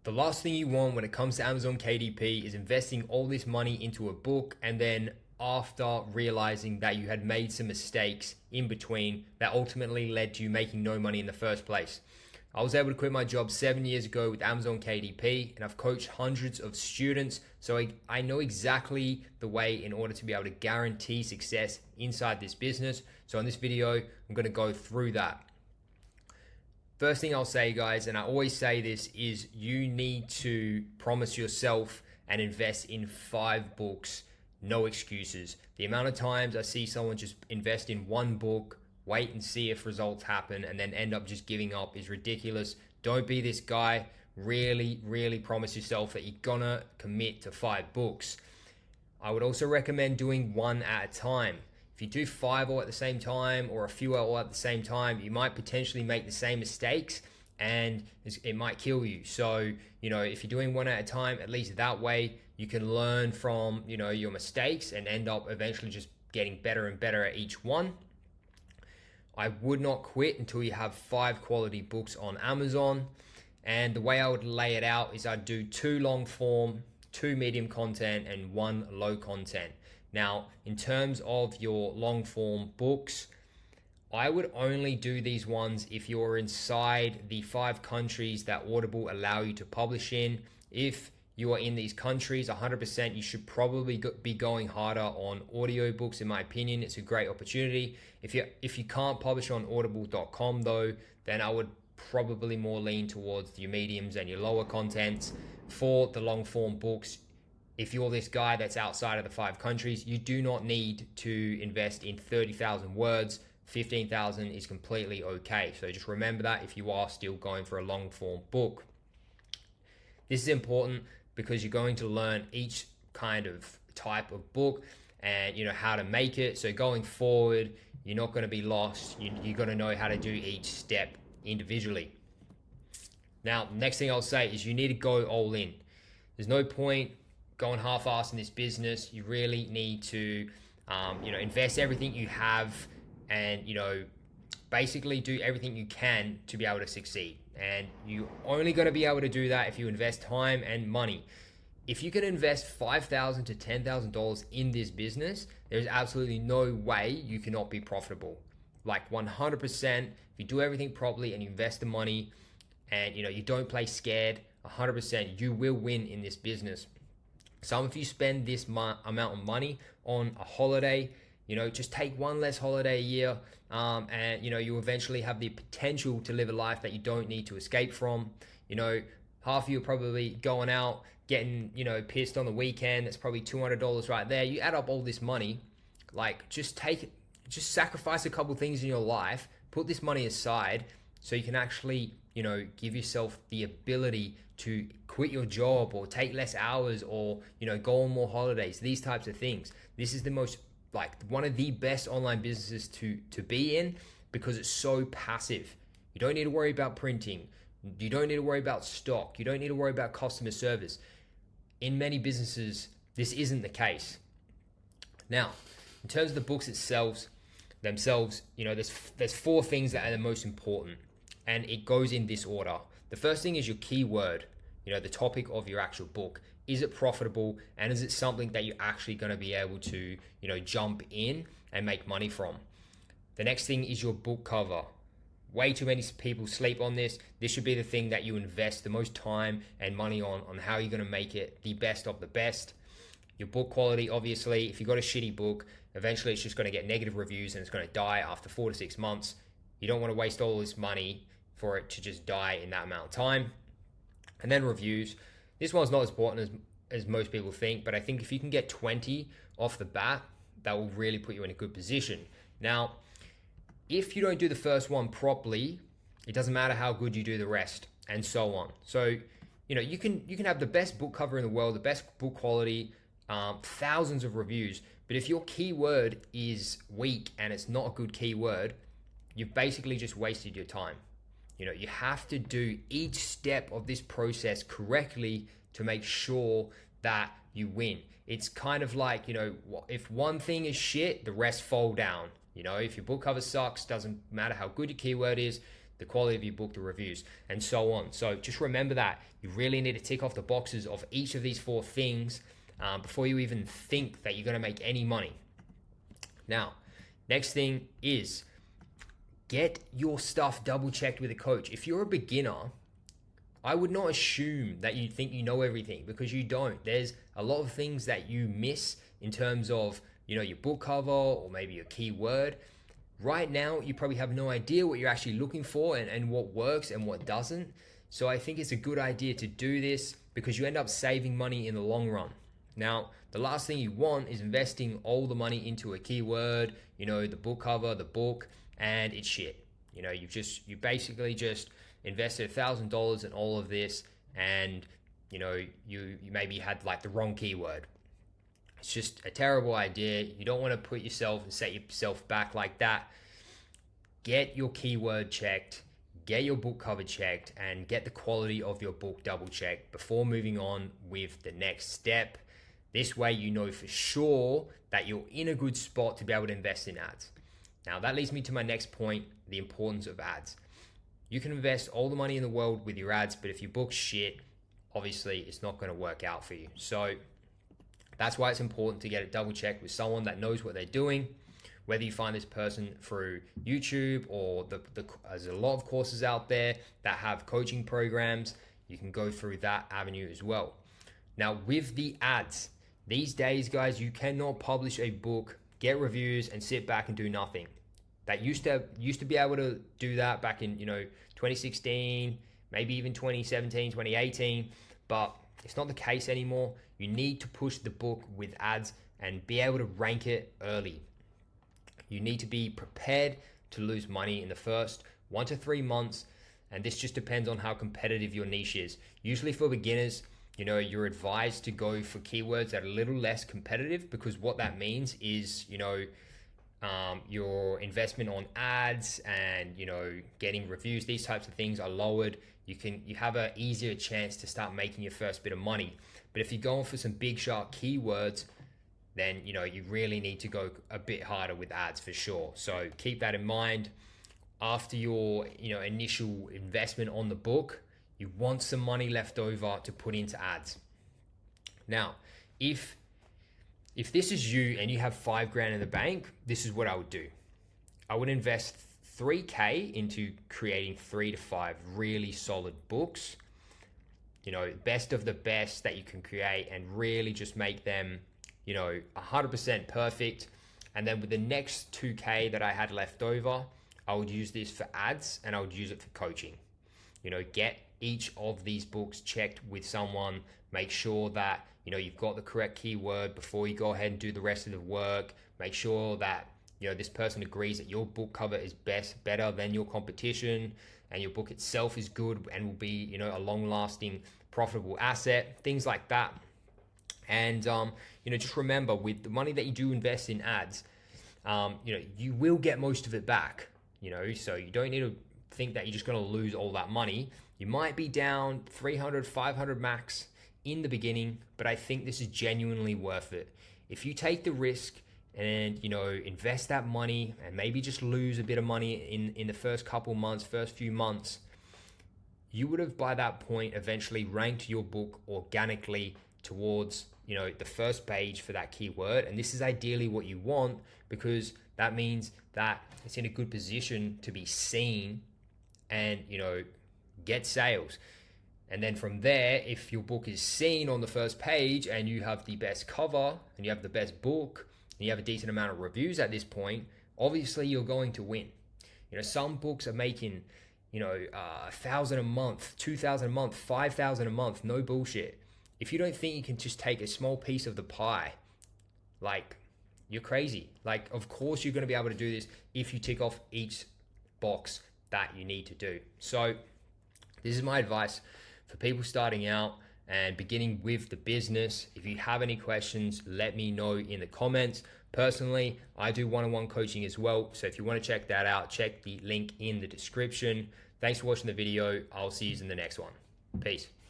The last thing you want when it comes to Amazon KDP is investing all this money into a book and then after realizing that you had made some mistakes in between that ultimately led to you making no money in the first place. I was able to quit my job 7 years ago with Amazon KDP, and I've coached hundreds of students, so I know exactly the way in order to be able to guarantee success inside this business. So in this video, I'm going to go through that. First thing I'll say, guys, and I always say this, is you need to promise yourself and invest in 5 books, no excuses. The amount of times I see someone just invest in one book, wait and see if results happen, and then end up just giving up is ridiculous. Don't be this guy. Really promise yourself that you're gonna commit to 5 books. I would also recommend doing one at a time. If you do 5 all at the same time or a few all at the same time, you might potentially make the same mistakes and it might kill you. So, if you're doing one at a time, at least that way you can learn from, your mistakes and end up eventually just getting better and better at each one. I would not quit until you have 5 quality books on Amazon. And the way I would lay it out is I'd do 2 long form, 2 medium content, and 1 low content. Now, in terms of your long form books, I would only do these ones if you're inside the 5 countries that Audible allow you to publish in. If you are in these countries, 100% you should probably be going harder on audiobooks. In my opinion, it's a great opportunity. If you can't publish on audible.com though, then I would probably more lean towards your mediums and your lower contents. For the long form books, if you're this guy that's outside of the 5 countries, you do not need to invest in 30,000 words. 15,000 is completely okay. So just remember that if you are still going for a long form book. This is important because you're going to learn each kind of type of book and how to make it. So going forward, you're not going to be lost. You're going to know how to do each step individually. Now, next thing I'll say is you need to go all in. There's no point going half-assed in this business. You really need to invest everything you have and basically do everything you can to be able to succeed. And you're only going to be able to do that if you invest time and money. If you can invest $5,000 to $10,000 in this business, there's absolutely no way you cannot be profitable. Like 100%, if you do everything properly and you invest the money and you don't play scared, 100% you will win in this business. Some of you spend this amount of money on a holiday. Just take one less holiday a year, and you eventually have the potential to live a life that you don't need to escape from. Half of you are probably going out, getting pissed on the weekend. That's probably $200 right there. You add up all this money, just sacrifice a couple things in your life, put this money aside so you can actually give yourself the ability to quit your job or take less hours or go on more holidays, these types of things. This is the most one of the best online businesses to be in because it's so passive. You don't need to worry about printing. You don't need to worry about stock. You don't need to worry about customer service. In many businesses, this isn't the case. Now, in terms of the books themselves, there's 4 things that are the most important, and it goes in this order. The first thing is your keyword, the topic of your actual book. Is it profitable, and is it something that you're actually going to be able to, jump in and make money from? The next thing is your book cover. Way too many people sleep on this. This should be the thing that you invest the most time and money on how you're going to make it the best of the best. Your book quality, obviously, if you've got a shitty book, eventually it's just going to get negative reviews and it's going to die after 4 to 6 months. You don't want to waste all this money for it to just die in that amount of time. And then reviews. This one's not as important as most people think, but I think if you can get 20 off the bat, that will really put you in a good position. Now, if you don't do the first one properly, it doesn't matter how good you do the rest, and so on. So, you can have the best book cover in the world, the best book quality, thousands of reviews, but if your keyword is weak and it's not a good keyword, you've basically just wasted your time. You have to do each step of this process correctly to make sure that you win. It's kind of like, if one thing is shit, the rest fall down. If your book cover sucks, doesn't matter how good your keyword is, the quality of your book, the reviews, and so on. So just remember that you really need to tick off the boxes of each of these 4 things before you even think that you're going to make any money. Now, next thing is get your stuff double checked with a coach. If you're a beginner, I would not assume that you think you know everything, because you don't. There's a lot of things that you miss in terms of, your book cover or maybe your keyword. Right now, you probably have no idea what you're actually looking for and what works and what doesn't. So I think it's a good idea to do this, because you end up saving money in the long run. Now, the last thing you want is investing all the money into a keyword, the book cover, the book, and it's shit. You basically just invested $1,000 in all of this, and you maybe had like the wrong keyword. It's just a terrible idea. You don't want to put yourself and set yourself back like that. Get your keyword checked, get your book cover checked, and get the quality of your book double checked before moving on with the next step. This way you know for sure that you're in a good spot to be able to invest in ads. Now that leads me to my next point, the importance of ads. You can invest all the money in the world with your ads, but if your book's shit, obviously it's not going to work out for you. So that's why it's important to get it double checked with someone that knows what they're doing. Whether you find this person through YouTube or there's a lot of courses out there that have coaching programs, you can go through that avenue as well. Now with the ads, these days, guys, you cannot publish a book, get reviews, and sit back and do nothing. That used to be able to do that back in 2016, maybe even 2017, 2018, but it's not the case anymore. You need to push the book with ads and be able to rank it early. You need to be prepared to lose money in the first 1 to 3 months, and this just depends on how competitive your niche is. Usually for beginners, you're advised to go for keywords that are a little less competitive, because what that means is, your investment on ads and, getting reviews, these types of things are lowered. You have an easier chance to start making your first bit of money. But if you're going for some big shark keywords, then, you really need to go a bit harder with ads for sure. So keep that in mind. After your, initial investment on the book, you want some money left over to put into ads. Now, if this is you and you have $5,000 in the bank, this is what I would do. I would invest $3,000 into creating 3 to 5 really solid books, best of the best that you can create, and really just make them, 100% perfect. And then with the next $2,000 that I had left over, I would use this for ads and I would use it for coaching. Get each of these books checked with someone, make sure that you've got the correct keyword before you go ahead and do the rest of the work. Make sure that this person agrees that your book cover is better than your competition, and your book itself is good and will be a long-lasting profitable asset, things like that. And just remember, with the money that you do invest in ads, you will get most of it back. So you don't need to think that you're just going to lose all that money. You might be down 300, 500 max in the beginning, but I think this is genuinely worth it. If you take the risk and invest that money and maybe just lose a bit of money in the first few months, you would have by that point eventually ranked your book organically towards the first page for that keyword. And this is ideally what you want, because that means that it's in a good position to be seen and get sales. And then from there, if your book is seen on the first page and you have the best cover and you have the best book and you have a decent amount of reviews at this point, obviously you're going to win. Some books are making 1,000 a month, 2,000 a month, 5,000 a month, no bullshit. If you don't think you can just take a small piece of the pie, you're crazy. Of course you're going to be able to do this if you tick off each box that you need to do. So this is my advice for people starting out and beginning with the business. If you have any questions, let me know in the comments. Personally, I do one-on-one coaching as well. So if you want to check that out, check the link in the description. Thanks for watching the video. I'll see you in the next one. Peace.